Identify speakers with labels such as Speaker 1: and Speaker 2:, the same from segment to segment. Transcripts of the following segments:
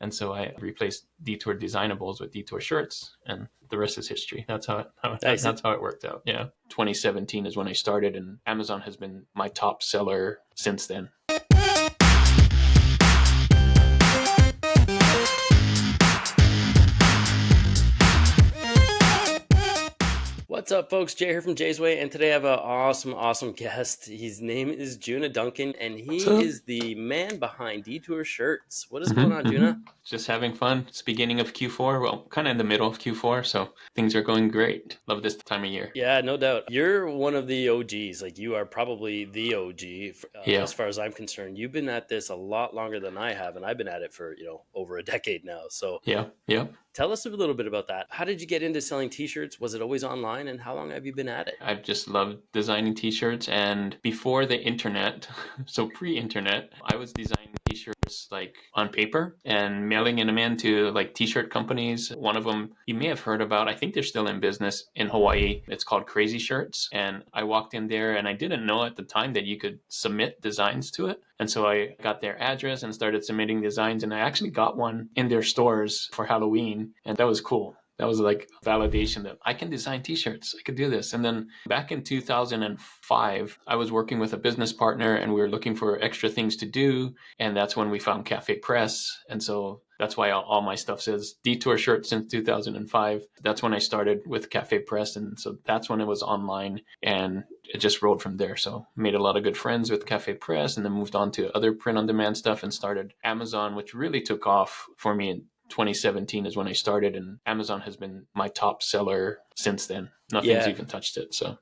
Speaker 1: And so I replaced Detour designables with Detourshirts, and the rest is history. That's how
Speaker 2: Nice.
Speaker 1: it worked out. Yeah. 2017 is when I started, and Amazon has been my top seller since then.
Speaker 2: What's up, folks? Jay here from Jay's Way, and today I have an awesome guest. His name is Juna Duncan, and he
Speaker 1: So,
Speaker 2: is the man behind Detourshirts. What is going on, Juna?
Speaker 1: Just having fun. It's beginning of Q4. Well, kind of in the middle of Q4, so things are going great. Love this time of year.
Speaker 2: Yeah, no doubt. You're one of the OGs. Like, you are probably the OG,
Speaker 1: Yeah.
Speaker 2: as far as I'm concerned. You've been at this a lot longer than I have, and I've been at it for, over a decade now. So
Speaker 1: Yeah.
Speaker 2: tell us a little bit about that. How did you get into selling t-shirts? Was it always online, and how long have you been at it?
Speaker 1: I've just loved designing t-shirts, and before the internet, so pre-internet, I was designing t-shirts like on paper and mailing them in to like t-shirt companies. One of them you may have heard about. I think they're still in business in Hawaii. It's called Crazy Shirts. And I walked in there and I didn't know at the time that you could submit designs to it. And so I got their address and started submitting designs, and I actually got one in their stores for Halloween, and that was cool. That was like validation that I can design t-shirts. I could do this. And then back in 2005, I was working with a business partner and we were looking for extra things to do. And that's when we found Cafe Press. And so that's why all my stuff says Detour shirt since 2005. That's when I started with Cafe Press. And so that's when it was online, and it just rolled from there. So made a lot of good friends with Cafe Press, and then moved on to other print on demand stuff and started Amazon, which really took off for me in 2017 is when I started, and Amazon has been my top seller since then. Nothing's even touched it.
Speaker 2: So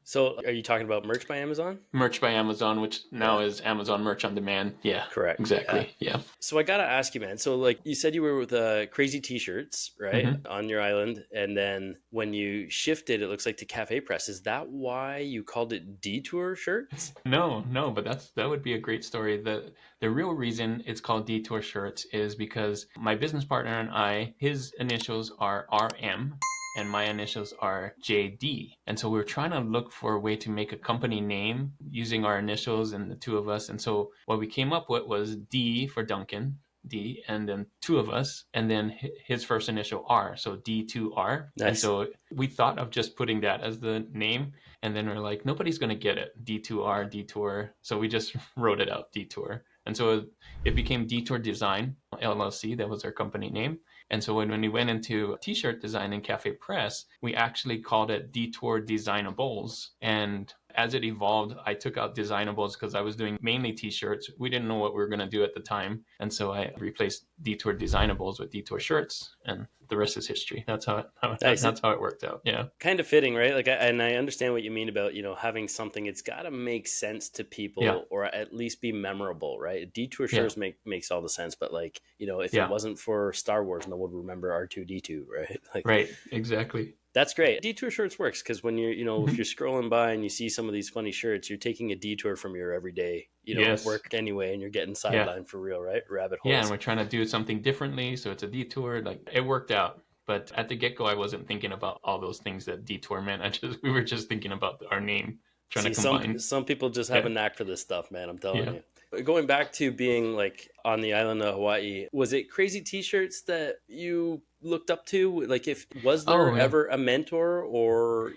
Speaker 2: are you talking about Merch by Amazon?
Speaker 1: Merch by Amazon, which now is Amazon Merch on Demand. Yeah,
Speaker 2: correct.
Speaker 1: Exactly. Yeah.
Speaker 2: So I got to ask you, man. So like you said, you were with Crazy T-shirts, right? On your island. And then when you shifted, it looks like to Cafe Press. Is that why you called it Detour Shirts?
Speaker 1: No, but that would be a great story. The real reason it's called Detour Shirts is because my business partner and I, his initials are RM and my initials are JD. And so we were trying to look for a way to make a company name using our initials and the two of us. And so what we came up with was D for Duncan, D, and then two of us, and then his first initial R, so D2R.
Speaker 2: Nice.
Speaker 1: And so we thought of just putting that as the name, and then we're like, nobody's going to get it, D2R, Detour. So we just wrote it out, Detour. And so it became Detour Design LLC. That was our company name. And so when we went into t-shirt design in Cafe Press, we actually called it Detour Designables. And as it evolved, I took out designables because I was doing mainly t-shirts. We didn't know what we were going to do at the time. And so I replaced Detour designables with Detourshirts, and the rest is history. That's how it worked out. Yeah.
Speaker 2: Kind of fitting, right? Like, and I understand what you mean about, having something, it's got to make sense to people, or at least be memorable, right? Detourshirts makes all the sense, but like, if it wasn't for Star Wars, no one would remember R2D2, right? Like,
Speaker 1: right. Exactly.
Speaker 2: That's great. Detour Shirts works because when you're, if you're scrolling by and you see some of these funny shirts, you're taking a detour from your everyday, work anyway, and you're getting sidelined for real, right? Rabbit holes.
Speaker 1: Yeah, and we're trying to do something differently, so it's a detour. Like, it worked out. But at the get-go, I wasn't thinking about all those things that detour meant. We were just thinking about our name, trying to combine.
Speaker 2: Some people just have a knack for this stuff, man. I'm telling you. Going back to being like on the island of Hawaii, was it Crazy T-shirts that you looked up to? Like, was there ever a mentor, or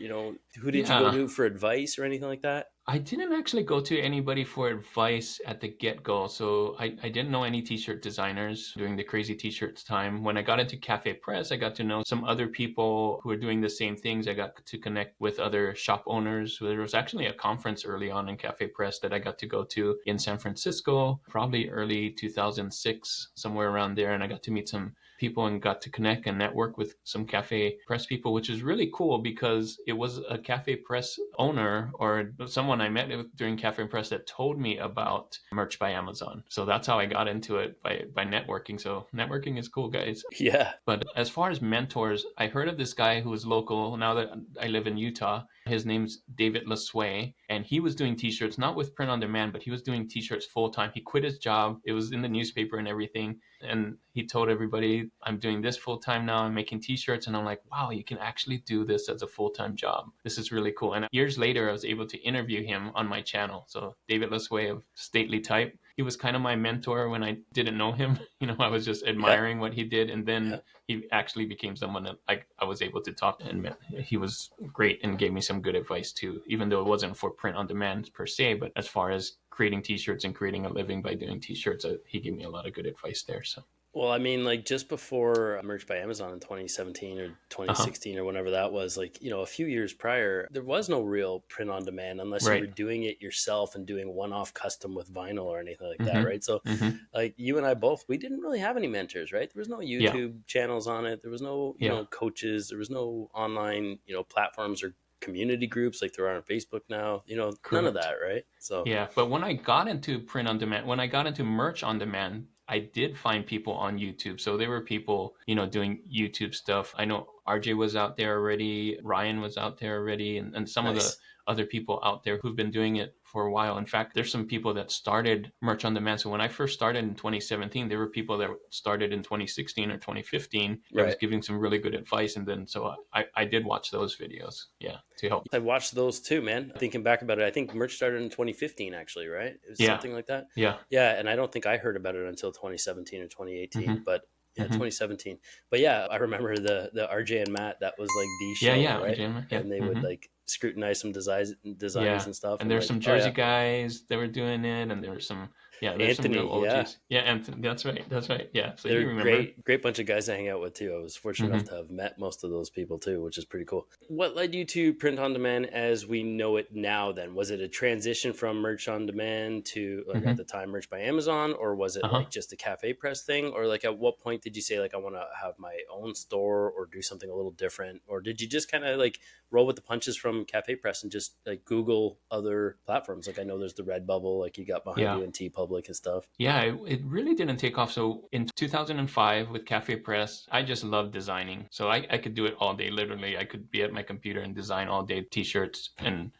Speaker 2: who did you go to for advice or anything like that?
Speaker 1: I didn't actually go to anybody for advice at the get-go. So I didn't know any t-shirt designers during the Crazy T-shirts time. When I got into Cafe Press, I got to know some other people who were doing the same things. I got to connect with other shop owners. There was actually a conference early on in Cafe Press that I got to go to in San Francisco, probably early 2006, somewhere around there. And I got to meet some people and got to connect and network with some Cafe Press people, which is really cool because it was a Cafe Press owner or someone I met during Cafe Press that told me about Merch by Amazon. So that's how I got into it, by networking. So networking is cool, guys.
Speaker 2: Yeah.
Speaker 1: But as far as mentors, I heard of this guy who was local. Now that I live in Utah, his name's David Lasway, and he was doing t-shirts, not with print on demand, but he was doing t-shirts full time. He quit his job. It was in the newspaper and everything. And he told everybody, I'm doing this full time now. I'm making t-shirts. And I'm like, wow, you can actually do this as a full-time job. This is really cool. And years later, I was able to interview him on my channel. So David Lasway of Stately Type. he was kind of my mentor when I didn't know him. I was just
Speaker 2: Yeah.
Speaker 1: admiring what he did, and then
Speaker 2: Yeah.
Speaker 1: he actually became someone that I was able to talk to, and he was great and gave me some good advice too, even though it wasn't for print on demand per se, but as far as creating t-shirts and creating a living by doing t-shirts, he gave me a lot of good advice there. So
Speaker 2: Well, I mean, like just before Merch by Amazon in 2017 or
Speaker 1: uh-huh.
Speaker 2: 2016 or whenever that was, like, a few years prior, there was no real print on demand unless you were
Speaker 1: Right.
Speaker 2: doing it yourself and doing one off custom with vinyl or anything like that,
Speaker 1: Mm-hmm.
Speaker 2: right? So,
Speaker 1: Mm-hmm.
Speaker 2: like, you and I both, we didn't really have any mentors, right? There was no
Speaker 1: Yeah.
Speaker 2: YouTube channels on it. There was no,
Speaker 1: Yeah.
Speaker 2: coaches. There was no online, platforms or community groups like there are on Facebook now, none of
Speaker 1: Correct.
Speaker 2: that, right? So,
Speaker 1: Yeah, but when I got into print on demand, when I got into merch on demand, I did find people on YouTube. So there were people, doing YouTube stuff. I know RJ was out there already, Ryan was out there already, and some of the
Speaker 2: nice.
Speaker 1: other people out there who've been doing it for a while. In fact, there's some people that started merch on demand. So when I first started in 2017, there were people that started in 2016 or 2015 that was
Speaker 2: Right.
Speaker 1: giving some really good advice. And then so I did watch those videos, yeah, to help.
Speaker 2: I watched those too, man. Thinking back about it, I think merch started in 2015, actually, right? It was
Speaker 1: Yeah,
Speaker 2: something like that.
Speaker 1: yeah.
Speaker 2: Yeah, and I don't think I heard about it until 2017 or 2018,
Speaker 1: Mm-hmm.
Speaker 2: but yeah,
Speaker 1: Mm-hmm.
Speaker 2: 2017. But yeah, I remember the RJ and Matt. That was like the
Speaker 1: Yeah,
Speaker 2: show,
Speaker 1: yeah,
Speaker 2: right?
Speaker 1: RJ, yeah.
Speaker 2: And they would
Speaker 1: Mm-hmm.
Speaker 2: like scrutinize some designs
Speaker 1: Yeah,
Speaker 2: and stuff,
Speaker 1: and
Speaker 2: and
Speaker 1: there's
Speaker 2: like,
Speaker 1: some
Speaker 2: oh
Speaker 1: Jersey
Speaker 2: yeah,
Speaker 1: guys that were doing it, and there's some, yeah, there's some real
Speaker 2: Anthony, yeah.
Speaker 1: OGs. Yeah, Anthony, that's right. Yeah, so
Speaker 2: They're
Speaker 1: you remember.
Speaker 2: great bunch of guys to hang out with too. I was fortunate enough
Speaker 1: Mm-hmm.
Speaker 2: to have met most of those people too, which is pretty cool. What led you to print on demand as we know it now then? Was it a transition from merch on demand to, like, at
Speaker 1: Mm-hmm.
Speaker 2: the time, merch by Amazon, or was it
Speaker 1: Uh-huh.
Speaker 2: like just a cafe press thing? Or like at what point did you say like I want to have my own store or do something a little different? Or did you just kind of like roll with the punches from cafe press and just like Google other platforms? Like I know there's the Redbubble, like you got behind
Speaker 1: Yeah.
Speaker 2: you in T Public and stuff.
Speaker 1: Yeah, it really didn't take off. So in 2005 with Cafe Press, I just loved designing. So I could do it all day. Literally, I could be at my computer and design all day t-shirts. And,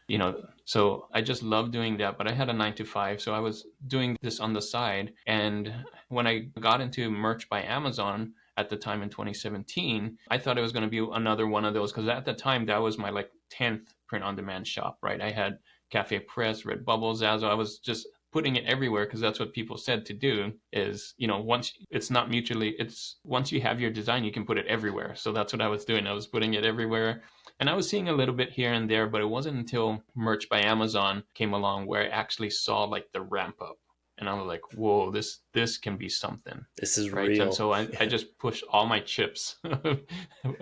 Speaker 1: so I just loved doing that. But I had a 9 to 5. So I was doing this on the side. And when I got into merch by Amazon at the time in 2017, I thought it was going to be another one of those. Because at the time, that was my like 10th print on demand shop, right? I had Cafe Press, Redbubble, Zazzle. I was just putting it everywhere because that's what people said to do is, once it's not mutually, it's once you have your design, you can put it everywhere. So that's what I was doing. I was putting it everywhere. And I was seeing a little bit here and there, but it wasn't until merch by Amazon came along where I actually saw like the ramp up. And I was like, whoa, this can be something.
Speaker 2: This is
Speaker 1: Right. And
Speaker 2: real.
Speaker 1: so I just pushed all my chips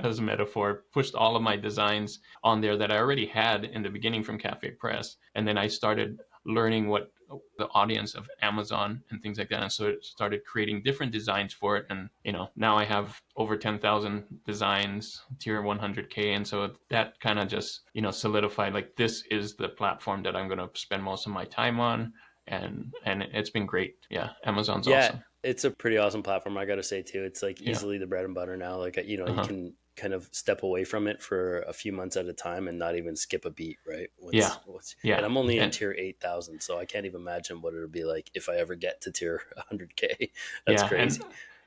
Speaker 1: as a metaphor, pushed all of my designs on there that I already had in the beginning from Cafe Press. And then I started learning what the audience of Amazon and things like that. And so it started creating different designs for it. And, now I have over 10,000 designs, tier 100K. And so that kind of just, solidified like this is the platform that I'm going to spend most of my time on. And it's been great. Yeah. Amazon's
Speaker 2: Yeah,
Speaker 1: awesome.
Speaker 2: it's a pretty awesome platform, I gotta say too. It's like
Speaker 1: Yeah.
Speaker 2: easily the bread and butter now. Like you
Speaker 1: Uh-huh.
Speaker 2: can kind of step away from it for a few months at a time and not even skip a beat, right?
Speaker 1: Yeah.
Speaker 2: And
Speaker 1: Yeah.
Speaker 2: I'm only in
Speaker 1: And
Speaker 2: tier 8,000, so I can't even imagine what it'll be like if I ever get to tier 100K. That's
Speaker 1: yeah.
Speaker 2: crazy.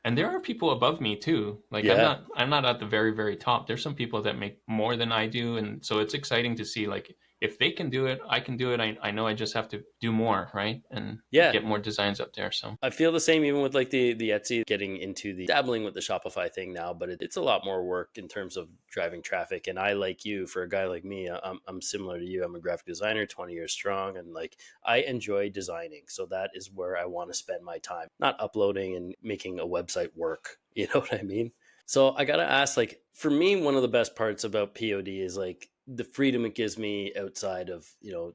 Speaker 1: And there are people above me too. Like
Speaker 2: Yeah.
Speaker 1: I'm not at the very, very top. There's some people that make more than I do. And so it's exciting to see like if they can do it, I can do it. I know I just have to do more, right? And
Speaker 2: Yeah.
Speaker 1: get more designs up there. So
Speaker 2: I feel the same even with like the Etsy, getting into the dabbling with the Shopify thing now, but it's a lot more work in terms of driving traffic. And I, like you, for a guy like me, I'm similar to you. I'm a graphic designer, 20 years strong, and like I enjoy designing. So that is where I want to spend my time, not uploading and making a website work. You know what I mean? So I gotta ask, like, for me, one of the best parts about POD is like the freedom it gives me outside of,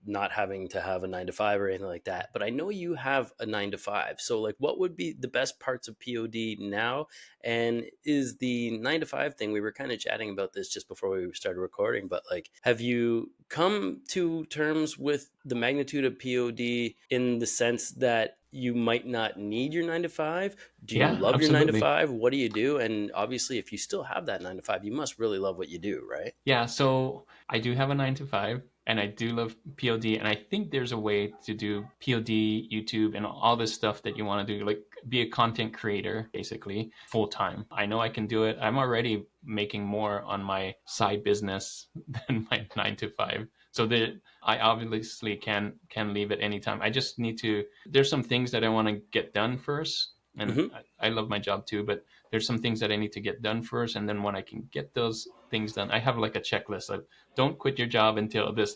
Speaker 2: not having to have a 9 to 5 or anything like that. But I know you have a 9 to 5. So like what would be the best parts of POD now? And is the 9 to 5 thing, we were kind of chatting about this just before we started recording, but like, have you come to terms with the magnitude of POD in the sense that you might not need your 9 to 5? Do you
Speaker 1: yeah,
Speaker 2: love your nine to
Speaker 1: absolutely.
Speaker 2: five? What do you do? And obviously, if you still have that 9 to 5, you must really love what you do, right?
Speaker 1: Yeah, so I do have a 9 to 5 and I do love POD. And I think there's a way to do POD, YouTube, and all this stuff that you want to do, like be a content creator basically full time. I know I can do it. I'm already making more on my side business than my 9 to 5. So I obviously can leave at any time. I just need to. There's some things that I want to get done first, and
Speaker 2: Mm-hmm.
Speaker 1: I love my job too. But there's some things that I need to get done first, and then when I can get those things done, I have like a checklist of don't quit your job until this,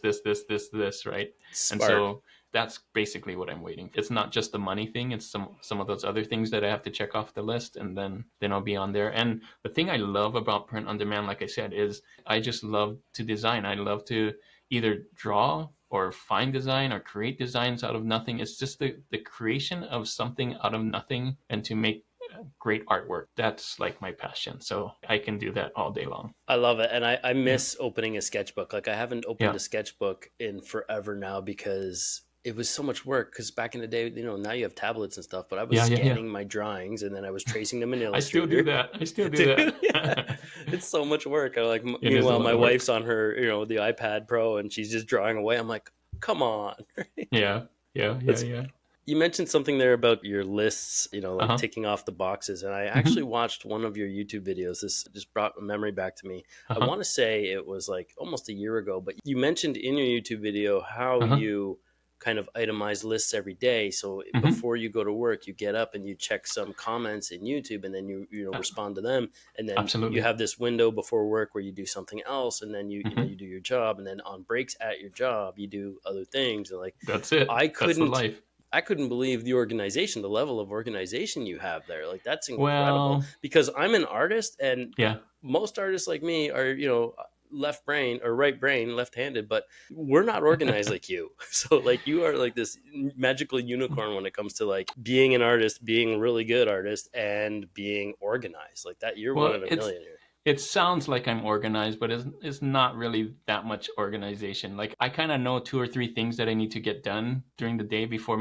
Speaker 1: right? And
Speaker 2: Smart.
Speaker 1: so that's basically what I'm waiting. It's not just the money thing; it's some of those other things that I have to check off the list, and then I'll be on there. And the thing I love about print on demand, like I said, is I just love to design. I love to either draw or find design or create designs out of nothing. It's just the creation of something out of nothing and to make great artwork. That's like my passion. So I can do that all day long.
Speaker 2: I love it. And I
Speaker 1: Yeah.
Speaker 2: miss opening a sketchbook. Like I haven't opened
Speaker 1: Yeah.
Speaker 2: a sketchbook in forever now because it was so much work. Because back in the day, now you have tablets and stuff, but I was
Speaker 1: Yeah. Yeah. Yeah.
Speaker 2: scanning my drawings and then I was tracing them in
Speaker 1: I still do
Speaker 2: Illustrator.
Speaker 1: that. I still do
Speaker 2: Dude, yeah.
Speaker 1: that.
Speaker 2: It's so much work. I like,
Speaker 1: It is a
Speaker 2: meanwhile,
Speaker 1: lot
Speaker 2: my
Speaker 1: of
Speaker 2: wife's
Speaker 1: work.
Speaker 2: on her, the iPad Pro and she's just drawing away. I'm like, come on.
Speaker 1: Yeah. Yeah. Yeah.
Speaker 2: That's
Speaker 1: Yeah.
Speaker 2: You mentioned something there about your lists, like
Speaker 1: Uh-huh.
Speaker 2: ticking off the boxes. And I actually
Speaker 1: Mm-hmm.
Speaker 2: watched one of your YouTube videos. This just brought a memory back to me. I
Speaker 1: Uh-huh.
Speaker 2: want to say it was like almost a year ago, but you mentioned in your YouTube video how
Speaker 1: Uh-huh.
Speaker 2: you kind of itemize lists every day. So
Speaker 1: Mm-hmm.
Speaker 2: before you go to work, you get up and you check some comments in YouTube and then you respond to them. And then you
Speaker 1: Absolutely.
Speaker 2: have this window before work where you do something else. And then
Speaker 1: Mm-hmm.
Speaker 2: you do your job. And then on breaks at your job, you do other things. And like,
Speaker 1: That's it.
Speaker 2: I
Speaker 1: That's the
Speaker 2: couldn't
Speaker 1: life.
Speaker 2: I couldn't believe the organization, the level of organization you have there. Like that's incredible.
Speaker 1: Well,
Speaker 2: Because I'm an artist and
Speaker 1: yeah.
Speaker 2: most artists like me are, left brain or right brain, left-handed, but we're not organized like you. So like you are like this magical unicorn when it comes to like being an artist, being a really good artist and being organized. Like that you're one
Speaker 1: Well,
Speaker 2: in a million here.
Speaker 1: it sounds like I'm organized, but it's not really that much organization. Like I kind of know two or three things that I need to get done during the day before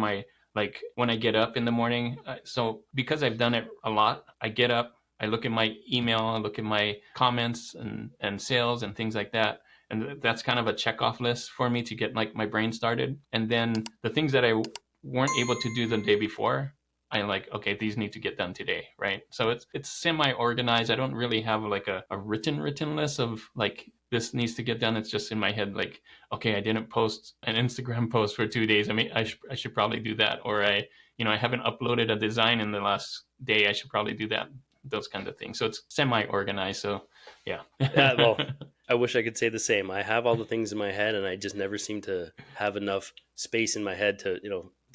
Speaker 1: like when I get up in the morning. So because I've done it a lot, I get up, I look at my email, I look at my comments and sales and things like that. And that's kind of a check off list for me to get like my brain started. And then the things that I weren't able to do the day before, I like, okay, these need to get done today, right? So it's semi organized. I don't really have like a written list of like this needs to get done. It's just in my head, like, okay, I didn't post an Instagram post for 2 days. I mean, I should probably do that. Or I haven't uploaded a design in the last day. I should probably do that. Those kind of things. So it's semi organized. So yeah.
Speaker 2: Yeah, well, I wish I could say the same. I have all the things in my head and I just never seem to have enough space in my head to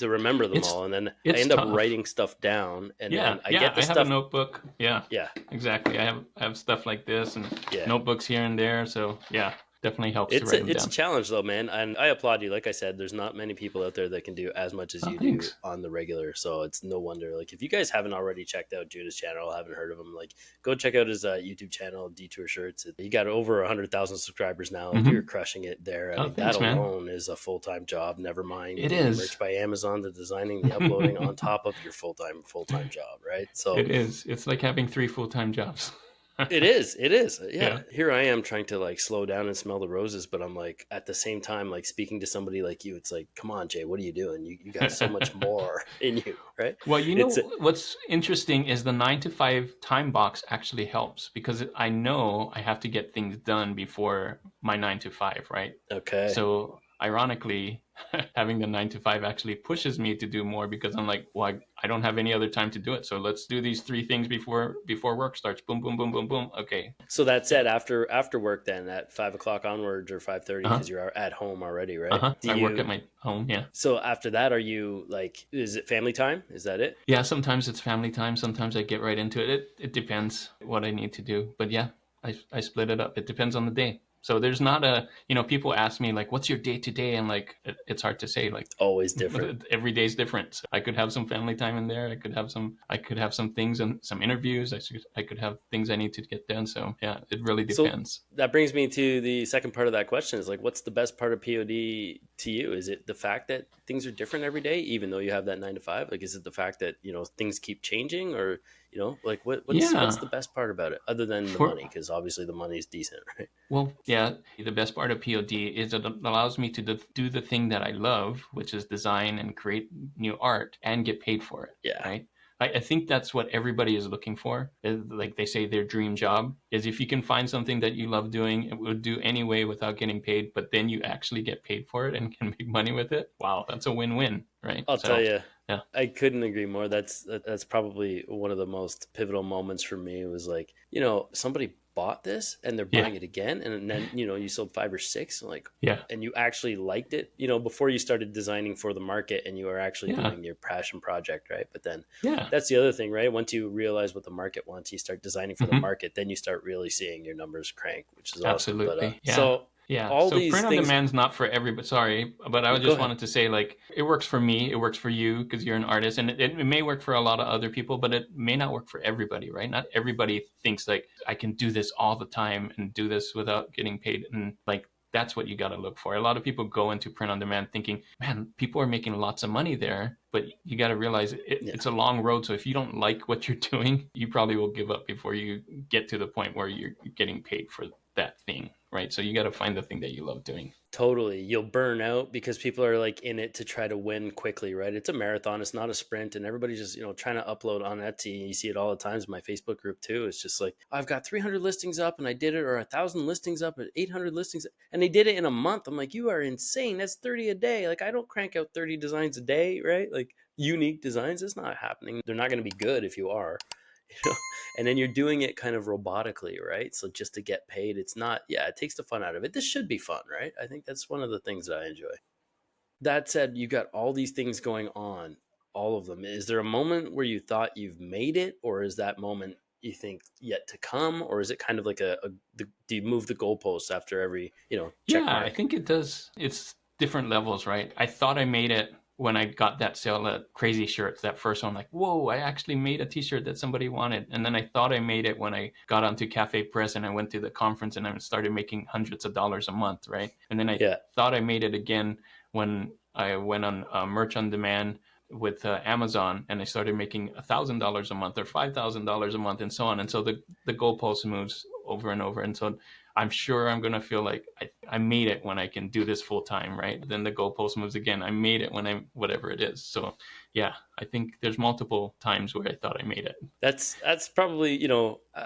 Speaker 2: remember them
Speaker 1: it's
Speaker 2: all. And then I
Speaker 1: it's
Speaker 2: end up
Speaker 1: tough.
Speaker 2: writing stuff down and
Speaker 1: Yeah,
Speaker 2: then I
Speaker 1: yeah.
Speaker 2: get the
Speaker 1: I have a
Speaker 2: stuff.
Speaker 1: notebook. Yeah,
Speaker 2: Yeah.
Speaker 1: exactly. I have stuff like this and
Speaker 2: Yeah.
Speaker 1: notebooks here and there. So yeah, definitely helps to
Speaker 2: It's
Speaker 1: write them
Speaker 2: it's a
Speaker 1: down.
Speaker 2: challenge though, man, and I applaud you. Like I said, there's not many people out there that can do as much as
Speaker 1: Oh,
Speaker 2: you do
Speaker 1: thanks.
Speaker 2: on the regular. So it's no wonder. Like if you guys haven't already checked out Juna's channel, haven't heard of him, like go check out his YouTube channel, Detourshirts. He got over 100,000 subscribers now. Like you're
Speaker 1: Hmm.
Speaker 2: crushing it there. I
Speaker 1: Oh,
Speaker 2: mean that
Speaker 1: thanks, man.
Speaker 2: alone is a full time job. Never mind
Speaker 1: It
Speaker 2: the
Speaker 1: is.
Speaker 2: merch by Amazon, the designing, the uploading on top of your full time job, right? So
Speaker 1: It is. It's like having three full-time jobs.
Speaker 2: it is. It is. Yeah.
Speaker 1: Yeah.
Speaker 2: Here I am trying to like slow down and smell the roses, but I'm like at the same time, like speaking to somebody like you, it's like, come on, Jay, what are you doing? You got so much more in you, right?
Speaker 1: Well,
Speaker 2: It's
Speaker 1: what's interesting is the 9 to 5 time box actually helps because I know I have to get things done before my 9 to 5, right?
Speaker 2: okay.
Speaker 1: So ironically, having the 9 to 5 actually pushes me to do more because I'm like, well, I don't have any other time to do it. So let's do these three things before work starts. Boom, boom, boom, boom, boom. Okay.
Speaker 2: So that
Speaker 1: Yeah.
Speaker 2: said, after work, then at 5 o'clock onwards or 5:30,
Speaker 1: Uh-huh.
Speaker 2: because you're at home already, right?
Speaker 1: Uh-huh.
Speaker 2: Do
Speaker 1: I work
Speaker 2: you?
Speaker 1: at my home. Yeah.
Speaker 2: So after that, are you like? Is it family time? Is that it?
Speaker 1: Yeah. Sometimes it's family time. Sometimes I get right into it. It depends what I need to do. But yeah, I split it up. It depends on the day. So there's not people ask me like, what's your day to day? And like, it's hard to say. Like,
Speaker 2: Always different.
Speaker 1: every day's different. I could have some family time in there. I could have some things and some interviews. I could have things I need to get done. So yeah, it really
Speaker 2: So
Speaker 1: depends.
Speaker 2: that brings me to the second part of that question is like, what's the best part of POD to you? Is it the fact that things are different every day, even though you have that 9 to 5? Like, is it the fact that, things keep changing or, like what's
Speaker 1: Yeah.
Speaker 2: the best part about it other than the
Speaker 1: For
Speaker 2: money? Because obviously the money is decent, right?
Speaker 1: Well, yeah, the best part of POD is it allows me to do the thing that I love, which is design and create new art and get paid for it,
Speaker 2: Yeah.
Speaker 1: right? I think that's what everybody is looking for. Like they say, their dream job is if you can find something that you love doing, it would do anyway without getting paid, but then you actually get paid for it and can make money with it. Wow, that's a win-win, right?
Speaker 2: I'll tell
Speaker 1: So,
Speaker 2: you,
Speaker 1: yeah,
Speaker 2: I couldn't agree more. That's probably one of the most pivotal moments for me. It was like, somebody bought this and they're
Speaker 1: yeah,
Speaker 2: buying it again, and then you sold 5 or 6, like,
Speaker 1: yeah,
Speaker 2: and you actually liked it. Before you started designing for the market and you were actually
Speaker 1: yeah,
Speaker 2: doing your passion project, right? But then
Speaker 1: yeah.
Speaker 2: that's the other thing, right? Once you realize what the market wants, you start designing for the
Speaker 1: Hmm.
Speaker 2: market. Then you start really seeing your numbers crank, which is awesome. But
Speaker 1: Absolutely. Yeah.
Speaker 2: so
Speaker 1: Yeah.
Speaker 2: all
Speaker 1: So
Speaker 2: these
Speaker 1: print on
Speaker 2: things.
Speaker 1: demand's not for everybody. Sorry, but I
Speaker 2: Go
Speaker 1: just
Speaker 2: ahead.
Speaker 1: wanted to say, like, it works for me. It works for you because you're an artist, and it may work for a lot of other people, but it may not work for everybody, right? Not everybody thinks like I can do this all the time and do this without getting paid, and like that's what you got to look for. A lot of people go into print on demand thinking, man, people are making lots of money there, but you got to realize
Speaker 2: Yeah.
Speaker 1: it's a long road. So if you don't like what you're doing, you probably will give up before you get to the point where you're getting paid for that thing, right? So you got to find the thing that you love doing.
Speaker 2: Totally. You'll burn out because people are like in it to try to win quickly, right? It's a marathon, it's not a sprint. And everybody's just, trying to upload on Etsy. You see it all the times in my Facebook group too. It's just like, I've got 300 listings up and I did it, or 1,000 listings up and 800 listings. And they did it in a month. I'm like, you are insane. That's 30 a day. Like, I don't crank out 30 designs a day, right? Like, unique designs. It's not happening. They're not going to be good if you are. you know and then you're doing it kind of robotically, right? So just to get paid, it's not, yeah, it takes the fun out of it. This should be fun, right? I think that's one of the things that I enjoy. That said, you got all these things going on, all of them. Is there a moment where you thought you've made it, or is that moment you think yet to come, or is it kind of like do you move the goalposts after every check
Speaker 1: Yeah, I
Speaker 2: mark?
Speaker 1: think it does. It's different levels, right? I thought I made it when I got that sale at Crazy Shirts, that first one, like, whoa, I actually made a t-shirt that somebody wanted. And then I thought I made it when I got onto Cafe Press and I went to the conference and I started making hundreds of dollars a month, right? And then I
Speaker 2: Yeah.
Speaker 1: thought I made it again when I went on merch on demand with Amazon and I started making $1,000 a month or $5,000 a month and so on. And so the goalpost moves over and over. And so I'm sure I'm going to feel like I made it when I can do this full time, right? Then the goalpost moves again. I made it when whatever it is. So yeah, I think there's multiple times where I thought I made it.
Speaker 2: That's probably,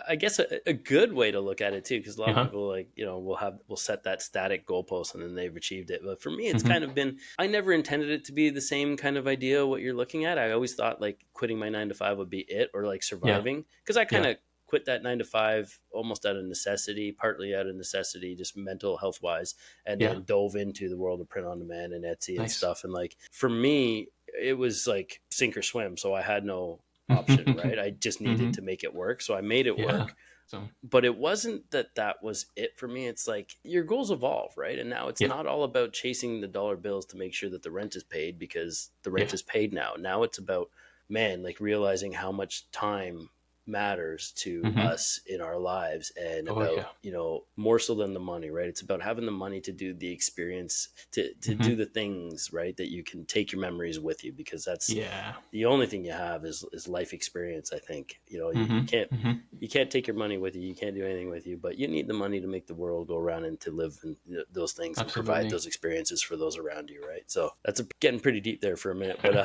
Speaker 2: I guess a good way to look at it too, because a lot of
Speaker 1: Uh-huh.
Speaker 2: people, like, will set that static goalpost and then they've achieved it. But for me, it's
Speaker 1: Mm-hmm.
Speaker 2: kind of been, I never intended it to be the same kind of idea what you're looking at. I always thought like quitting my 9 to 5 would be it, or like
Speaker 1: Yeah.
Speaker 2: surviving, because I kind
Speaker 1: Yeah.
Speaker 2: of quit that 9 to 5 almost out of necessity, partly out of necessity, just mental health wise, and
Speaker 1: Yeah.
Speaker 2: then dove into the world of print on demand and Etsy and
Speaker 1: Nice.
Speaker 2: stuff. And like for me, it was like sink or swim. So I had no option, right? I just needed
Speaker 1: Mm-hmm.
Speaker 2: to make it work. So I made it
Speaker 1: Yeah.
Speaker 2: work.
Speaker 1: So
Speaker 2: But it wasn't that was it for me. It's like your goals evolve, right? And now it's
Speaker 1: yeah.
Speaker 2: not all about chasing the dollar bills to make sure that the rent is paid, because the rent
Speaker 1: Yeah.
Speaker 2: is paid now. Now it's about, man, like realizing how much time matters to
Speaker 1: Mm-hmm.
Speaker 2: us in our lives, and
Speaker 1: Oh
Speaker 2: about,
Speaker 1: yeah.
Speaker 2: more so than the money, right? It's about having the money to do the experience, to
Speaker 1: Mm-hmm.
Speaker 2: do the things, right, that you can take your memories with you, because that's
Speaker 1: Yeah.
Speaker 2: the only thing you have is life experience. I think, you
Speaker 1: Mm-hmm.
Speaker 2: can't,
Speaker 1: Mm-hmm.
Speaker 2: take your money with you. You can't do anything with you, but you need the money to make the world go around and to live in those things and provide
Speaker 1: Absolutely.
Speaker 2: those experiences for those around you, right? So that's getting pretty deep there for a minute. But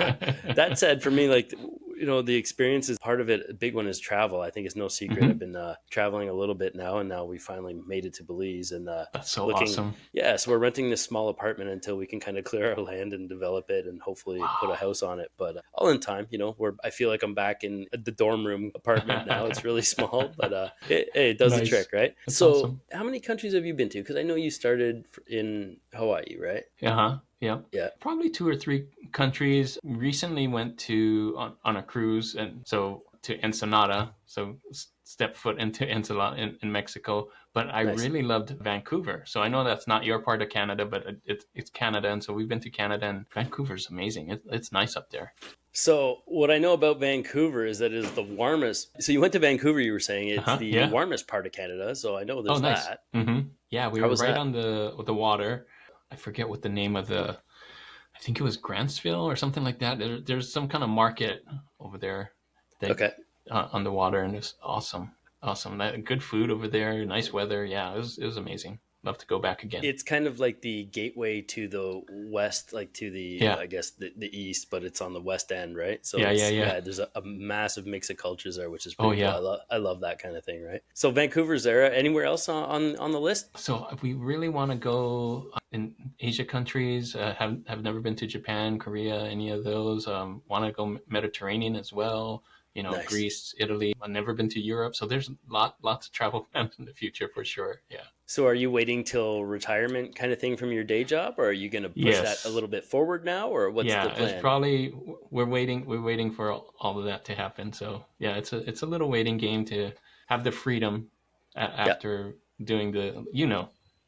Speaker 2: that said, for me, like, the experience is part of it. A big one is travel. I think it's no secret. I've
Speaker 1: Mm-hmm.
Speaker 2: been traveling a little bit now, and now we finally made it to Belize, and
Speaker 1: That's so
Speaker 2: looking.
Speaker 1: awesome.
Speaker 2: Yeah, so we're renting this small apartment until we can kind of clear our land and develop it, and hopefully put a house on it. But all in time, where I feel like I'm back in the dorm room apartment now. It's really small, but it does the
Speaker 1: Nice.
Speaker 2: trick, right?
Speaker 1: That's
Speaker 2: So,
Speaker 1: awesome.
Speaker 2: how many countries have you been to? Because I know you started in Hawaii, right?
Speaker 1: Uh-huh. Yeah.
Speaker 2: Yeah.
Speaker 1: Probably two or three countries. Recently went to on a cruise and so to Ensenada. So step foot into Ensenada in Mexico. But I
Speaker 2: Nice.
Speaker 1: really loved Vancouver. So I know that's not your part of Canada, but it's Canada. And so we've been to Canada and Vancouver's amazing. It's nice up there.
Speaker 2: So what I know about Vancouver is that it is the warmest. So you went to Vancouver, you were saying it's
Speaker 1: Uh-huh.
Speaker 2: the
Speaker 1: Yeah.
Speaker 2: warmest part of Canada. So I know
Speaker 1: Oh,
Speaker 2: there's
Speaker 1: nice.
Speaker 2: that.
Speaker 1: Mm-hmm. Yeah, we
Speaker 2: How
Speaker 1: were
Speaker 2: was
Speaker 1: right
Speaker 2: that?
Speaker 1: on the water. I forget what the name of I think it was Grantsville or something like that. There's some kind of market over there that
Speaker 2: Okay.
Speaker 1: on the water, and it's awesome, awesome. Good food over there, nice weather. Yeah, it was amazing. love to go back again.
Speaker 2: It's kind of like the gateway to the west, like to the
Speaker 1: Yeah.
Speaker 2: I guess the east, but it's on the west end, right? So
Speaker 1: Yeah, yeah,
Speaker 2: it's
Speaker 1: yeah.
Speaker 2: there's a massive mix of cultures there, which is
Speaker 1: Oh
Speaker 2: pretty cool.
Speaker 1: yeah.
Speaker 2: I love that kind of thing, right? So Vancouver's there. Anywhere else on the list?
Speaker 1: So if we really want to go in Asia countries, have never been to Japan, Korea, any of those. Want to go Mediterranean as well.
Speaker 2: Nice.
Speaker 1: Greece, Italy. I've never been to Europe, so there's lots of travel plans in the future for sure. Yeah.
Speaker 2: So are you waiting till retirement kind of thing from your day job, or are you going to push that a
Speaker 1: Yes.
Speaker 2: little bit forward now, or what's the
Speaker 1: Yeah. It's
Speaker 2: plan?
Speaker 1: probably we're waiting for all of that to happen. So yeah, it's a little waiting game to have the freedom
Speaker 2: Yeah.
Speaker 1: after doing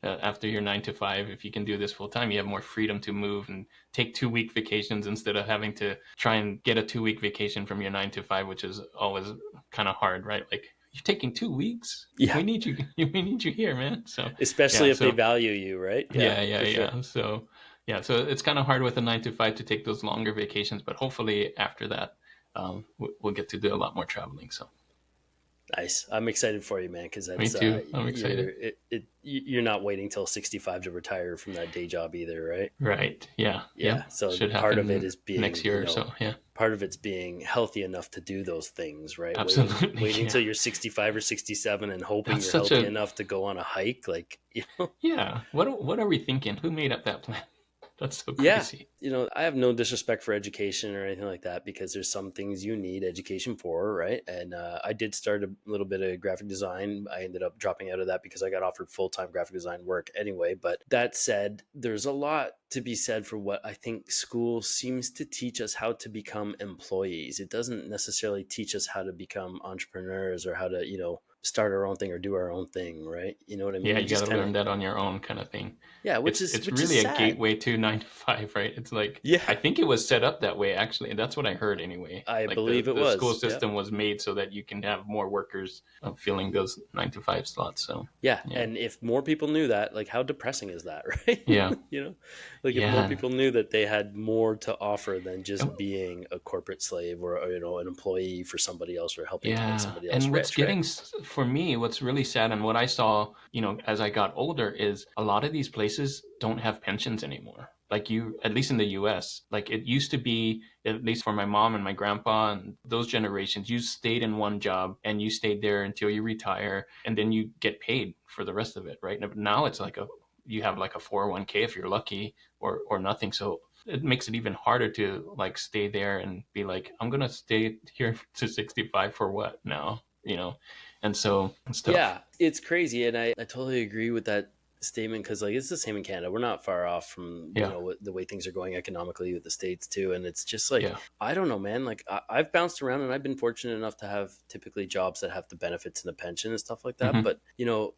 Speaker 1: after your 9 to 5. If you can do this full time, you have more freedom to move and take 2 week vacations instead of having to try and get a 2 week vacation from your 9 to 5, which is always kind of hard, right? Like, you're taking 2 weeks.
Speaker 2: Yeah.
Speaker 1: We need you. We need you here, man. So
Speaker 2: Especially
Speaker 1: yeah,
Speaker 2: if they
Speaker 1: so
Speaker 2: value you, right? Yeah,
Speaker 1: yeah,
Speaker 2: for sure.
Speaker 1: yeah. So yeah, so it's kind of hard with a 9 to 5 to take those longer vacations, but hopefully after that, we'll get to do a lot more traveling. So
Speaker 2: Nice. I'm excited for you, man, because
Speaker 1: me
Speaker 2: that's
Speaker 1: too. I'm excited.
Speaker 2: you're not waiting till 65 to retire from that day job either, right?
Speaker 1: Right. Yeah.
Speaker 2: Yeah.
Speaker 1: Yep.
Speaker 2: So
Speaker 1: Should
Speaker 2: part of it
Speaker 1: happen
Speaker 2: is being,
Speaker 1: next year or so. Yeah.
Speaker 2: part of it's being healthy enough to do those things, right?
Speaker 1: Absolutely.
Speaker 2: Waiting
Speaker 1: Yeah.
Speaker 2: until you're 65 or 67 and hoping
Speaker 1: That's
Speaker 2: you're
Speaker 1: such
Speaker 2: healthy
Speaker 1: a
Speaker 2: enough to go on a hike,
Speaker 1: yeah. What are we thinking? Who made up that plan? That's so
Speaker 2: Yeah,
Speaker 1: crazy.
Speaker 2: I have no disrespect for education or anything like that, because there's some things you need education for, right? And I did start a little bit of graphic design. I ended up dropping out of that because I got offered full-time graphic design work anyway. But that said, there's a lot to be said for what I think school seems to teach us: how to become employees. It doesn't necessarily teach us how to become entrepreneurs or how to, start our own thing or do our own thing, right? You know what I mean?
Speaker 1: Yeah,
Speaker 2: We
Speaker 1: you got
Speaker 2: just
Speaker 1: to
Speaker 2: kind of,
Speaker 1: learn that on your own, kind of thing.
Speaker 2: yeah,
Speaker 1: It's
Speaker 2: which is
Speaker 1: really a
Speaker 2: sad.
Speaker 1: gateway to 9 to 5, right? It's like, I
Speaker 2: Yeah,
Speaker 1: think it was set up that way, actually. That's what I heard anyway.
Speaker 2: I
Speaker 1: Like,
Speaker 2: believe it
Speaker 1: the school
Speaker 2: was. Yeah.
Speaker 1: system was made so that you can have more workers filling those 9 to 5 slots. So
Speaker 2: Yeah,
Speaker 1: yeah,
Speaker 2: and if more people knew that, like, how depressing is that, right?
Speaker 1: yeah,
Speaker 2: Like, if more
Speaker 1: yeah.
Speaker 2: people knew that they had more to offer than
Speaker 1: And
Speaker 2: just being a corporate slave or an employee for somebody else or helping to make
Speaker 1: yeah,
Speaker 2: somebody else
Speaker 1: and
Speaker 2: rich, right?
Speaker 1: for me, what's really sad and what I saw, as I got older, is a lot of these places don't have pensions anymore. Like, at least in the US, like, it used to be, at least for my mom and my grandpa and those generations, you stayed in one job and you stayed there until you retire, and then you get paid for the rest of it, right? Now it's like you have like a 401k if you're lucky, or nothing. So it makes it even harder to like stay there and be like, I'm gonna stay here to 65 for what now, and so it's tough.
Speaker 2: Yeah, it's crazy, and I totally agree with that statement, because like it's the same in Canada. We're not far off from
Speaker 1: Yeah,
Speaker 2: the way things are going economically with the states too, and it's just like,
Speaker 1: yeah.
Speaker 2: I don't know, man. Like, I've bounced around, and I've been fortunate enough to have typically jobs that have the benefits and the pension and stuff like that.
Speaker 1: Hmm.
Speaker 2: But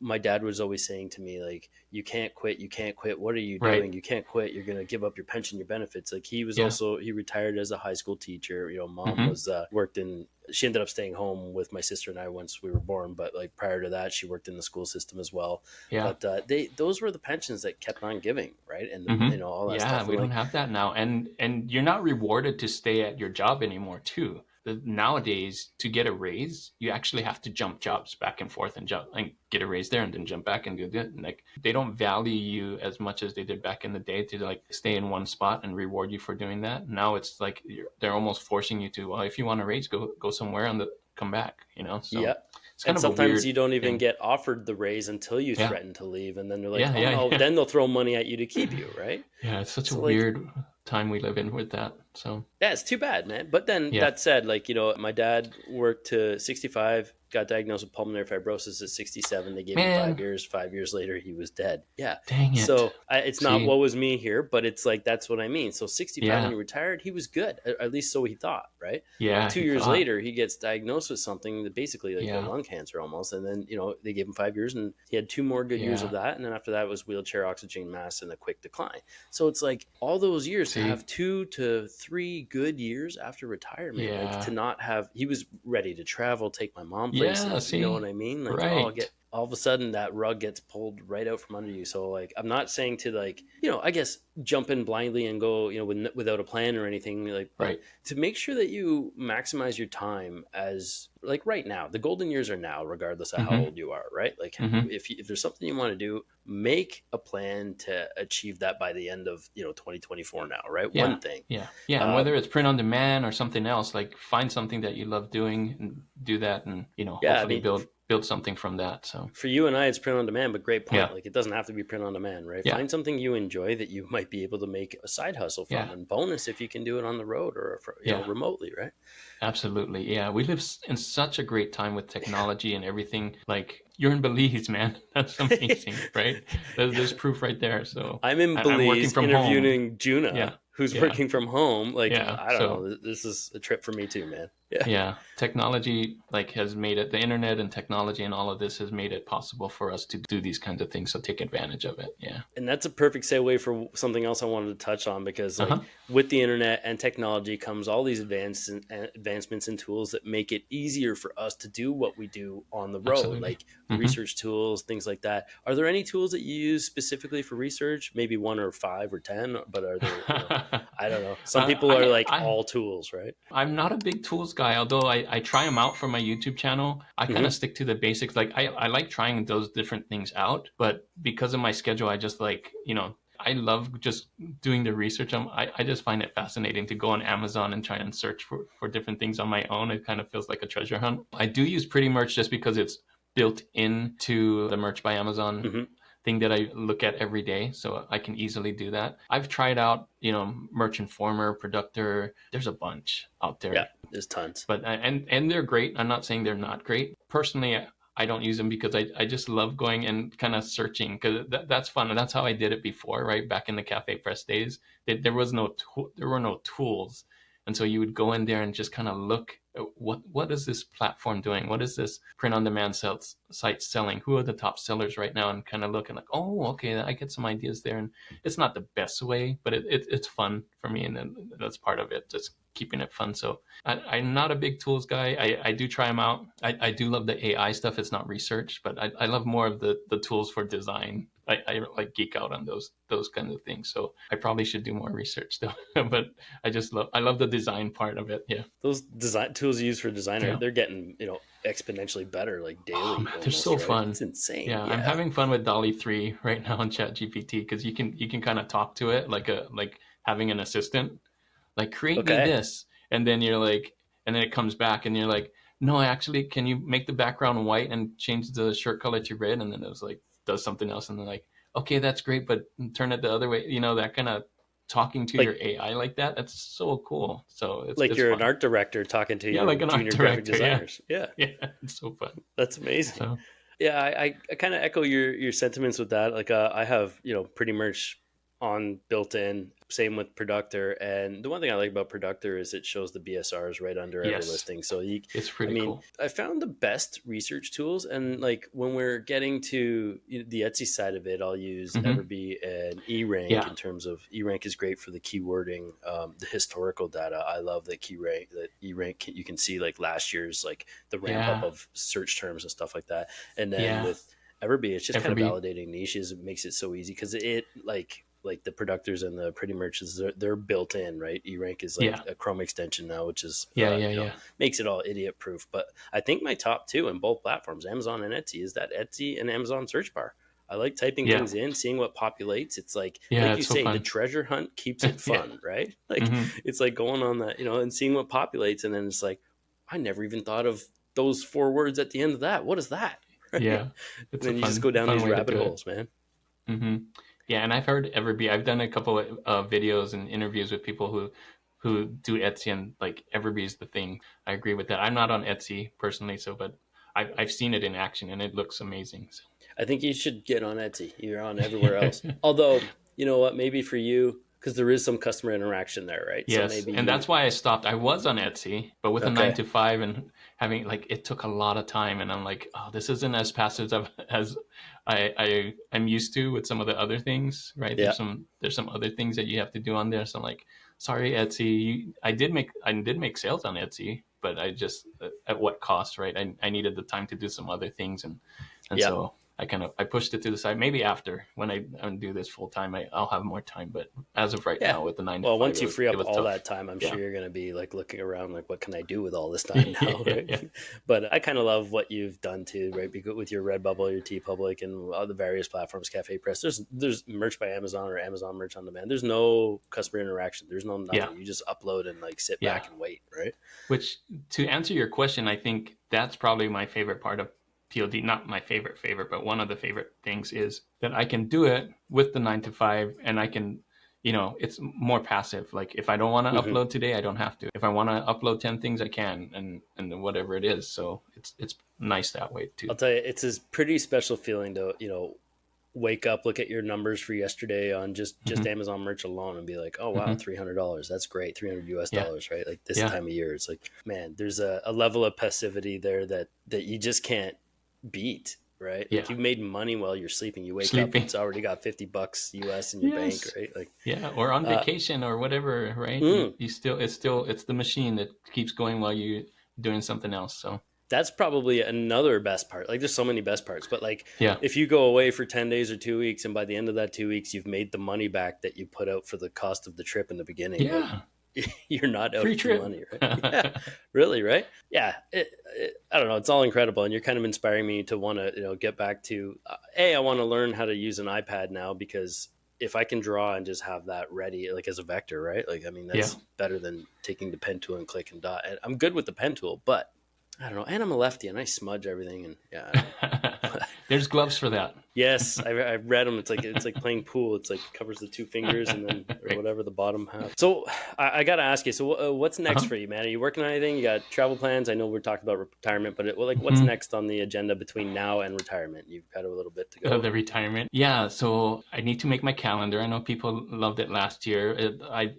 Speaker 2: my dad was always saying to me, like, you can't quit, you can't quit. What are you
Speaker 1: Right.
Speaker 2: doing? You can't quit. You're gonna give up your pension, your benefits. Like,
Speaker 1: Yeah.
Speaker 2: he retired as a high school teacher. Mom
Speaker 1: Hmm.
Speaker 2: was worked in she ended up staying home with my sister and I once we were born, but like prior to that, she worked in the school system as well.
Speaker 1: Yeah.
Speaker 2: But those were the pensions that kept on giving, right? And
Speaker 1: Hmm.
Speaker 2: all that
Speaker 1: Yeah,
Speaker 2: stuff.
Speaker 1: we
Speaker 2: And
Speaker 1: don't
Speaker 2: like,
Speaker 1: have that now, and you're not rewarded to stay at your job anymore too. Nowadays, to get a raise, you actually have to jump jobs back and forth and jump and get a raise there and then jump back and do that. And like, they don't value you as much as they did back in the day to like stay in one spot and reward you for doing that. Now it's like they're almost forcing you to, well, if you want a raise, go somewhere and come back. So
Speaker 2: yeah.
Speaker 1: it's kind
Speaker 2: And
Speaker 1: of a
Speaker 2: sometimes
Speaker 1: weird
Speaker 2: you don't even
Speaker 1: thing.
Speaker 2: get offered the raise until you
Speaker 1: Yeah,
Speaker 2: threaten to leave, and then they're like,
Speaker 1: yeah,
Speaker 2: "Oh
Speaker 1: yeah,
Speaker 2: no!"
Speaker 1: yeah.
Speaker 2: Then they'll throw money at you to keep you, right?
Speaker 1: Yeah, it's such a
Speaker 2: So like,
Speaker 1: weird time we live in with that. So
Speaker 2: yeah, it's too bad, man. But then
Speaker 1: yeah,
Speaker 2: that said, like, my dad worked to 65, got diagnosed with pulmonary fibrosis at 67. They gave him
Speaker 1: man,
Speaker 2: 5 years. 5 years later, he was dead. Yeah.
Speaker 1: dang it.
Speaker 2: So it's not
Speaker 1: See,
Speaker 2: what was me here, but it's like, that's what I mean. So 65, when
Speaker 1: yeah,
Speaker 2: he retired, he was good. At least so he thought, right?
Speaker 1: yeah,
Speaker 2: 2 years
Speaker 1: thought,
Speaker 2: later, he gets diagnosed with something that basically like a
Speaker 1: yeah,
Speaker 2: lung cancer almost. And then, they gave him 5 years, and he had 2 more good years of
Speaker 1: yeah.
Speaker 2: that. And then after that, it was wheelchair, oxygen mask, and a quick decline. So it's like, all those years to
Speaker 1: See,
Speaker 2: have 2 to 3 good years after retirement, like,
Speaker 1: yeah,
Speaker 2: to not have, he was ready to travel, take my mom
Speaker 1: yeah.
Speaker 2: places. You know
Speaker 1: See,
Speaker 2: what I mean? Like, oh,
Speaker 1: right.
Speaker 2: all of a sudden that rug gets pulled right out from under you. So like, I'm not saying to like, I guess jump in blindly and go, without a plan or anything like, but
Speaker 1: Right.
Speaker 2: to make sure that you maximize your time, as like right now, the golden years are now, regardless of how
Speaker 1: Mm-hmm.
Speaker 2: old you are, right? Like
Speaker 1: Mm-hmm.
Speaker 2: if there's something you want to do, make a plan to achieve that by the end of, 2024 now, right?
Speaker 1: Yeah.
Speaker 2: One thing.
Speaker 1: Yeah. Yeah. And
Speaker 2: Uh,
Speaker 1: whether it's print on demand or something else, like find something that you love doing and do that, and
Speaker 2: yeah, I
Speaker 1: hopefully
Speaker 2: mean,
Speaker 1: build something from that. So
Speaker 2: for you and I, it's print on demand, but great
Speaker 1: yeah.
Speaker 2: point. Like it doesn't have to be print on demand, right?
Speaker 1: Yeah.
Speaker 2: Find something you enjoy that you might be able to make a side hustle from,
Speaker 1: Yeah.
Speaker 2: and bonus if you can do it on the road or
Speaker 1: Yeah.
Speaker 2: remotely, right?
Speaker 1: Absolutely. Yeah. We live in such a great time with technology and everything. Like you're in Belize, man. That's amazing, right? There's proof right there. So
Speaker 2: I'm in
Speaker 1: I'm working
Speaker 2: Belize
Speaker 1: from home.
Speaker 2: interviewing Juna,
Speaker 1: Yeah.
Speaker 2: who's
Speaker 1: Yeah.
Speaker 2: working from home. Like
Speaker 1: Yeah.
Speaker 2: I don't
Speaker 1: So
Speaker 2: know, this is a trip for me too, man. Yeah.
Speaker 1: yeah, technology like has made it, the internet and technology and all of this has made it possible for us to do these kinds of things. So take advantage of it. Yeah.
Speaker 2: And that's a perfect segue for something else I wanted to touch on, because like
Speaker 1: Uh-huh.
Speaker 2: with the internet and technology comes all these advancements and tools that make it easier for us to do what we do on the road,
Speaker 1: Absolutely.
Speaker 2: like
Speaker 1: Hmm.
Speaker 2: research tools, things like that. Are there any tools that you use specifically for research? Maybe one or five or 10, but are there, I don't know. Some people are like all tools, right?
Speaker 1: I'm not a big tools guy, although I try them out for my YouTube channel. I kind
Speaker 2: Hmm.
Speaker 1: of stick to the basics. Like I like trying those different things out, but because of my schedule, I just like, I love just doing the research. I just find it fascinating to go on Amazon and try and search for different things on my own. It kind of feels like a treasure hunt. I do use Pretty Merch just because it's built into the Merch by Amazon
Speaker 2: Hmm.
Speaker 1: thing that I look at every day, so I can easily do that. I've tried out, Merch Informer, Productor. There's a bunch out
Speaker 2: Yeah,
Speaker 1: there,
Speaker 2: there's tons.
Speaker 1: but and they're great. I'm not saying they're not great. Personally, I don't use them because I just love going and kind of searching, because that's fun, and that's how I did it before, right? Back in the Cafe Press days, there were no tools, and so you would go in there and just kind of look at what is this platform doing? What is this print on demand site selling? Who are the top sellers right now? And kind of look and like, oh, okay, I get some ideas there. And it's not the best way, but it's fun for me, and then that's part of it, just keeping it fun. So I'm not a big tools guy. I do try them out. I do love the AI stuff. It's not research, but I love more of the tools for design. I like geek out on those kinds of things. So I probably should do more research though. But I love the design part of it. Yeah.
Speaker 2: Those design tools you use for designer,
Speaker 1: Yeah.
Speaker 2: they're getting, exponentially better, like
Speaker 1: Oh
Speaker 2: daily
Speaker 1: man, they're
Speaker 2: almost,
Speaker 1: so
Speaker 2: right?
Speaker 1: fun.
Speaker 2: It's insane.
Speaker 1: Yeah, I'm
Speaker 2: Yeah.
Speaker 1: having fun with Dolly 3 right now on ChatGPT, because you can kind of talk to it like having an assistant. Like, create me
Speaker 2: Okay.
Speaker 1: this, and then you're like, and then it comes back and you're like, no, actually, can you make the background white and change the shirt color to red? And then it was like, does something else, and then like, okay, that's great, but turn it the other way. That kind of talking to your
Speaker 2: Like
Speaker 1: AI like that. That's so cool. So
Speaker 2: like
Speaker 1: it's
Speaker 2: you're an
Speaker 1: fun.
Speaker 2: art director talking to
Speaker 1: Yeah,
Speaker 2: your
Speaker 1: like an art
Speaker 2: junior graphic
Speaker 1: director. Yeah,
Speaker 2: designers. Yeah.
Speaker 1: yeah, it's so fun.
Speaker 2: That's amazing.
Speaker 1: So
Speaker 2: Yeah, I kind of echo your sentiments with that. Like I have, pretty much on built in. Same with Productor, and the one thing I like about Productor is it shows the BSRs right under every
Speaker 1: yes,
Speaker 2: listing. So
Speaker 1: it's
Speaker 2: I
Speaker 1: pretty
Speaker 2: mean,
Speaker 1: cool.
Speaker 2: I found the best research tools, and like when we're getting to the Etsy side of it, I'll use
Speaker 1: Hmm.
Speaker 2: Everbee and eRank.
Speaker 1: Yeah,
Speaker 2: In terms of eRank is great for the keywording, the historical data. I love that eRank. You can see like last year's, like the ramp up
Speaker 1: yeah,
Speaker 2: of search terms and stuff like that. And then
Speaker 1: yeah.
Speaker 2: with Everbee, it's just kind of
Speaker 1: Everbee.
Speaker 2: validating niches. It makes it so easy because it like the productors and the pretty merchants, they're built in, right? eRank is like
Speaker 1: Yeah,
Speaker 2: a Chrome extension now, which is
Speaker 1: yeah, yeah, yeah,
Speaker 2: makes it all idiot proof. But I think my top two in both platforms, Amazon and Etsy, is that Etsy and Amazon search bar. I like typing
Speaker 1: yeah,
Speaker 2: things in, seeing what populates. It's
Speaker 1: yeah.
Speaker 2: like you
Speaker 1: It's so
Speaker 2: say, the
Speaker 1: fun.
Speaker 2: treasure hunt keeps it
Speaker 1: Yeah.
Speaker 2: fun, right? Like
Speaker 1: Hmm.
Speaker 2: it's like going on that, and seeing what populates, and then it's like, I never even thought of those four words at the end of that. What is that? Right? And
Speaker 1: Yeah, it's a
Speaker 2: then you just go down
Speaker 1: fun
Speaker 2: these
Speaker 1: way to
Speaker 2: rabbit
Speaker 1: do it.
Speaker 2: holes, man.
Speaker 1: Hmm. Yeah, and I've heard Everbee. I've done a couple of videos and interviews with people who do Etsy, and like Everbee is the thing. I agree with that. I'm not on Etsy personally, so but I've seen it in action and it looks amazing. So.
Speaker 2: I think you should get on Etsy. You're on everywhere else. Although, you know what? Maybe for you, because there is some customer interaction there, right? So
Speaker 1: Yes,
Speaker 2: maybe
Speaker 1: and
Speaker 2: you.
Speaker 1: that's why I stopped. I was on Etsy, but with a nine
Speaker 2: Okay.
Speaker 1: to five and having like it took a lot of time, and I'm like, oh, this isn't as passive as I'm used to with some of the other things, right?
Speaker 2: Yeah.
Speaker 1: There's some other things that you have to do on there. So I'm like, sorry, Etsy. I did make sales on Etsy, but I just at what cost, right? I needed the time to do some other things, and
Speaker 2: Yeah.
Speaker 1: so I pushed it to the side. Maybe after when I do this full time, I'll have more time. But as of right
Speaker 2: Yeah.
Speaker 1: now, with the 9 to 5,
Speaker 2: Well, once you free
Speaker 1: it
Speaker 2: up
Speaker 1: was
Speaker 2: all
Speaker 1: tough.
Speaker 2: that time, I'm
Speaker 1: Yeah.
Speaker 2: sure you're going to be like looking around, like, what can I do with all this time now, right?
Speaker 1: Yeah.
Speaker 2: But I kind of love what you've done too, right? Because with your Redbubble, your TeePublic, and all the various platforms, Cafe Press, there's merch by Amazon or Amazon merch on demand. There's no customer interaction. There's no
Speaker 1: Yeah.
Speaker 2: nothing. You just upload and like sit
Speaker 1: Yeah.
Speaker 2: back and wait, right?
Speaker 1: Which, to answer your question, I think that's probably my favorite part of POD. Not my favorite, but one of the favorite things is that I can do it with the 9 to 5, and I can, it's more passive. Like if I don't want to
Speaker 2: Mm-hmm.
Speaker 1: upload today, I don't have to. If I want to upload 10 things, I can, and whatever it is. So it's nice that way too.
Speaker 2: I'll tell you, it's a pretty special feeling to, wake up, look at your numbers for yesterday on just Amazon merch alone and be like, oh wow, $300. That's great. 300 US dollars, right? Like this time of year, it's like, man, there's a level of passivity there that you just can't beat, right? Like you've made money while you're sleeping. You wake up, it's already got $50 US in your bank, right? Like,
Speaker 1: or on vacation or whatever, right? You still, it's the machine that keeps going while you're doing something else. So
Speaker 2: that's probably another best part. Like there's so many best parts, but like
Speaker 1: yeah,
Speaker 2: if you go away for 10 days or 2 weeks and by the end of that 2 weeks, you've made the money back that you put out for the cost of the trip in the beginning.
Speaker 1: Yeah.
Speaker 2: Like, you're not out
Speaker 1: free
Speaker 2: of
Speaker 1: trip
Speaker 2: money, right? Yeah, really, right? Yeah. I don't know. It's all incredible. And you're kind of inspiring me to want to, get back to, I want to learn how to use an iPad now, because if I can draw and just have that ready, like as a vector, right? Like, I mean, that's better than taking the pen tool and click and dot. And I'm good with the pen tool, but I don't know. And I'm a lefty and I smudge everything. And
Speaker 1: there's gloves for that.
Speaker 2: Yes, I read them. It's like playing pool. It's like covers the 2 fingers and then or whatever the bottom half. So I got to ask you. So what's next for you, man? Are you working on anything? You got travel plans? I know we're talking about retirement, but what's next on the agenda between now and retirement? You've got a little bit to go.
Speaker 1: The retirement, yeah. So I need to make my calendar. I know people loved it last year.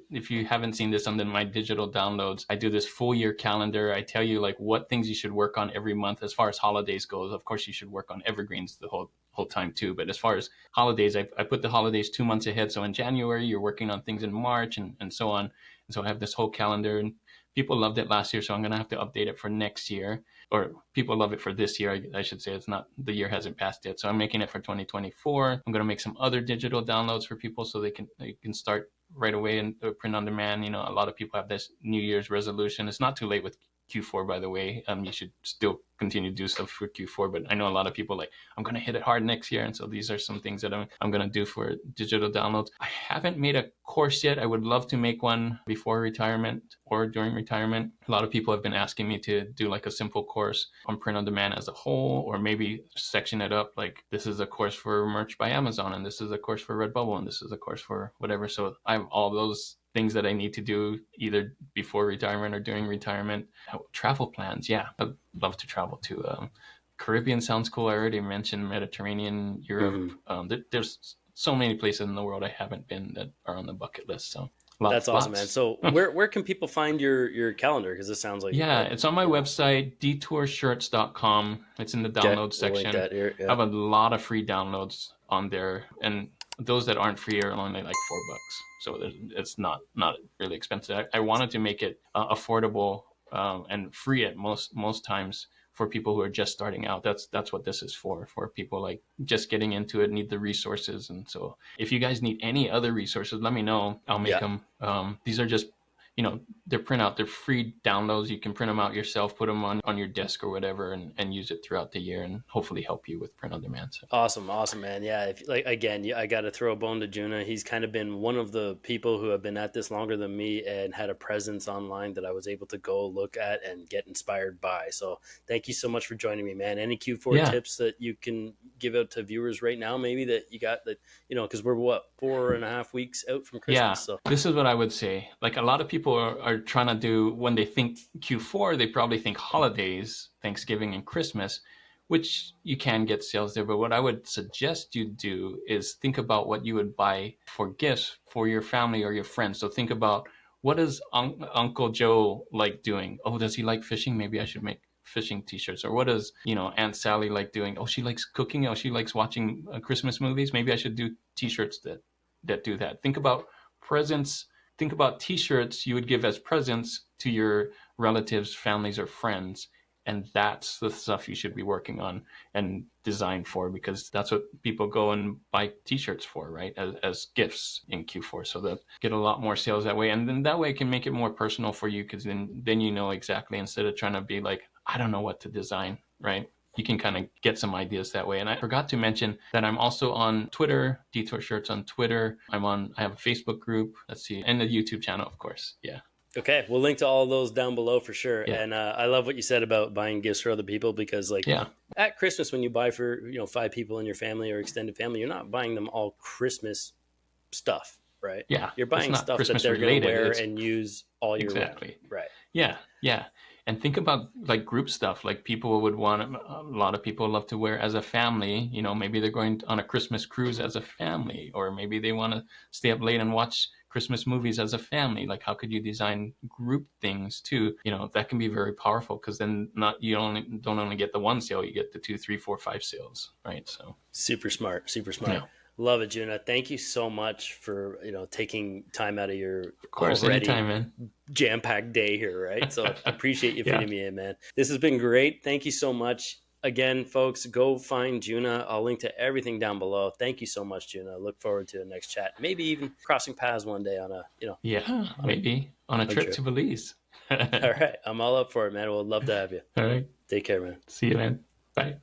Speaker 1: If you haven't seen this on my digital downloads, I do this full year calendar. I tell you like what things you should work on every month. As far as holidays goes, of course you should work on evergreens the whole time too. But as far as holidays, I put the holidays 2 months ahead. So in January, you're working on things in March and so on. And so I have this whole calendar, and people loved it last year. So I'm going to have to update it for next year, or people love it for this year. I should say, it's not, the year hasn't passed yet. So I'm making it for 2024. I'm going to make some other digital downloads for people so they can start right away and print on demand. A lot of people have this New Year's resolution. It's not too late with Q4, by the way. You should still continue to do stuff for Q4, but I know a lot of people like, I'm going to hit it hard next year. And so these are some things that I'm going to do for digital downloads. I haven't made a course yet. I would love to make one before retirement or during retirement. A lot of people have been asking me to do like a simple course on print on demand as a whole, or maybe section it up. Like this is a course for merch by Amazon, and this is a course for Redbubble, and this is a course for whatever. So I have all those things that I need to do either before retirement or during retirement. Travel plans. Yeah, I'd love to travel to Caribbean. Sounds cool. I already mentioned Mediterranean, Europe. There's so many places in the world I haven't been that are on the bucket list. So
Speaker 2: that's awesome, man. So where can people find your calendar? Because this sounds like
Speaker 1: it's on my website, detourshirts.com. It's in the download section. I have a lot of free downloads on there, and those that aren't free are only like $4. So it's not really expensive. I wanted to make it affordable and free at most times for people who are just starting out. That's what this is for people like just getting into it, need the resources. And so if you guys need any other resources, let me know. I'll make them. These are just, they're they're free downloads. You can print them out yourself, put them on your desk or whatever, and use it throughout the year, and hopefully help you with print on demand. So.
Speaker 2: Awesome, man. Yeah, I got to throw a bone to Juna. He's kind of been one of the people who have been at this longer than me and had a presence online that I was able to go look at and get inspired by. So thank you so much for joining me, man. Any Q4 tips that you can give out to viewers right now, maybe that you got that, because we're 4.5 weeks out from Christmas.
Speaker 1: Yeah,
Speaker 2: so
Speaker 1: this is what I would say. Like a lot of people are trying to do, when they think Q4, they probably think holidays, Thanksgiving and Christmas, which you can get sales there. But what I would suggest you do is think about what you would buy for gifts for your family or your friends. So think about, what does Uncle Joe like doing? Oh, does he like fishing? Maybe I should make fishing t-shirts. Or what does Aunt Sally like doing? Oh, she likes cooking. Oh, she likes watching Christmas movies. Maybe I should do t-shirts that do that. Think about presents. Think about t-shirts you would give as presents to your relatives, families, or friends. And that's the stuff you should be working on and design for, because that's what people go and buy t-shirts for, right? As gifts in Q4. So that get a lot more sales that way. And then that way it can make it more personal for you, because then you know exactly, instead of trying to be like, I don't know what to design, right? You can kind of get some ideas that way. And I forgot to mention that I'm also on Twitter, Detourshirts on Twitter. I have a Facebook group, let's see, and a YouTube channel, of course. Yeah.
Speaker 2: Okay, we'll link to all of those down below for sure.
Speaker 1: Yeah.
Speaker 2: And I love what you said about buying gifts for other people, because like at Christmas, when you buy for 5 people in your family or extended family, you're not buying them all Christmas stuff, right?
Speaker 1: Yeah,
Speaker 2: you're buying stuff Christmas that they're going to wear and use all year round. Right.
Speaker 1: Yeah. And think about like group stuff. Like people would want, a lot of people love to wear as a family. Maybe they're going on a Christmas cruise as a family, or maybe they want to stay up late and watch Christmas movies as a family. Like, how could you design group things too? That can be very powerful, because then you don't only get the one sale, you get the 2, 3, 4, 5 sales, right? So
Speaker 2: super smart.
Speaker 1: Yeah.
Speaker 2: Love it, Juna. Thank you so much for taking time out of your
Speaker 1: anytime, man.
Speaker 2: Jam-packed day here, right? So appreciate you fitting me in, man. This has been great. Thank you so much. Again, folks, go find Juna. I'll link to everything down below. Thank you so much, Juna. Look forward to the next chat. Maybe even crossing paths one day on a
Speaker 1: on a trip to Belize.
Speaker 2: All right, I'm all up for it, man. We'll love to have you.
Speaker 1: All right,
Speaker 2: take care, man.
Speaker 1: See you, man. Bye.